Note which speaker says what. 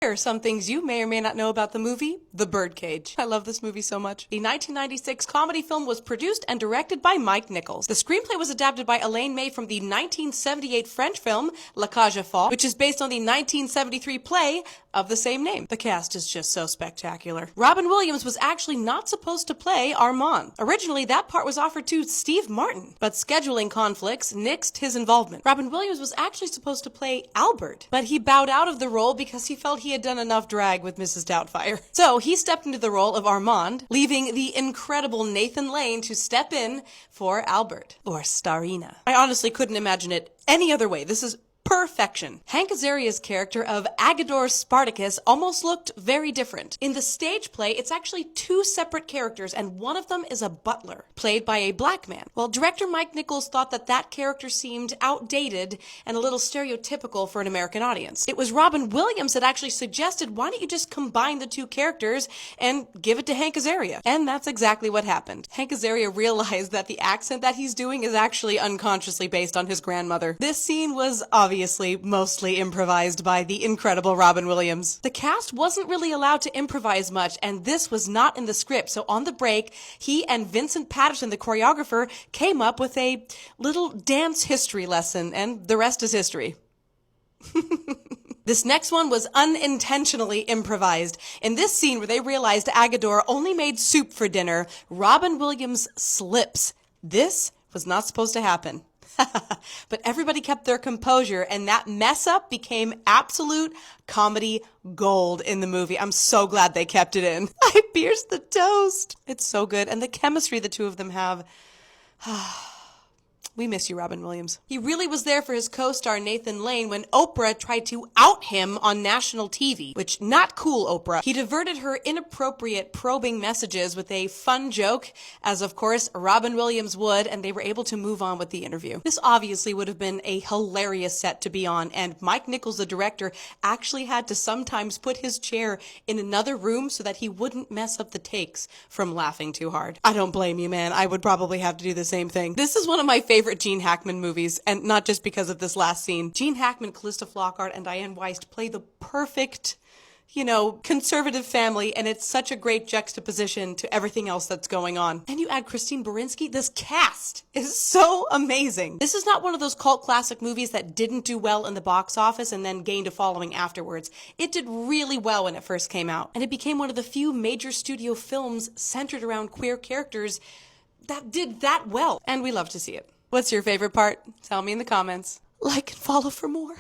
Speaker 1: Here are some things you may or may not know about the movie The Birdcage. I love this movie so much. The 1996 comedy film was produced and directed by Mike Nichols. The screenplay was adapted by Elaine May from the 1978 French film La Cage aux Folles, which is based on the 1973 play of the same name. The cast is just so spectacular. Robin Williams was actually not supposed to play Armand. Originally, that part was offered to Steve Martin, but scheduling conflicts nixed his involvement. Robin Williams was actually supposed to play Albert, but he bowed out of the role because he felt he had done enough drag with Mrs. Doubtfire. So he stepped into the role of Armand, leaving the incredible Nathan Lane to step in for Albert, or Starina. I honestly couldn't imagine it any other way. This is perfection. Hank Azaria's character of Agador Spartacus almost looked very different. In the stage play, it's actually two separate characters, and one of them is a butler, played by a black man. Well, director Mike Nichols thought that that character seemed outdated and a little stereotypical for an American audience. It was Robin Williams that actually suggested, why don't you just combine the two characters and give it to Hank Azaria? And that's exactly what happened. Hank Azaria realized that the accent that he's doing is actually unconsciously based on his grandmother. This scene was obviously mostly improvised by the incredible Robin Williams. The cast wasn't really allowed to improvise much, and this was not in the script, so on the break, he and Vincent Patterson, the choreographer, came up with a little dance history lesson, and the rest is history. This next one was unintentionally improvised. In this scene where they realized Agador only made soup for dinner, Robin Williams slips. This was not supposed to happen. But everybody kept their composure, and that mess up became absolute comedy gold in the movie. I'm so glad they kept it in. I pierced the toast. It's so good, and the chemistry the two of them have. We miss you, Robin Williams. He really was there for his co-star Nathan Lane when Oprah tried to out him on national TV, which not cool, Oprah. He diverted her inappropriate probing messages with a fun joke, as of course Robin Williams would, and they were able to move on with the interview. This obviously would have been a hilarious set to be on, and Mike Nichols, the director, actually had to sometimes put his chair in another room so that he wouldn't mess up the takes from laughing too hard. I don't blame you, man. I would probably have to do the same thing. This is one of my favorite Gene Hackman movies, and not just because of this last scene. Gene Hackman, Callista Flockhart, and Diane Weist play the perfect, conservative family, and it's such a great juxtaposition to everything else that's going on. And you add Christine Baranski, this cast is so amazing. This is not one of those cult classic movies that didn't do well in the box office and then gained a following afterwards. It did really well when it first came out, and it became one of the few major studio films centered around queer characters that did that well, and we love to see it. What's your favorite part? Tell me in the comments. Like and follow for more.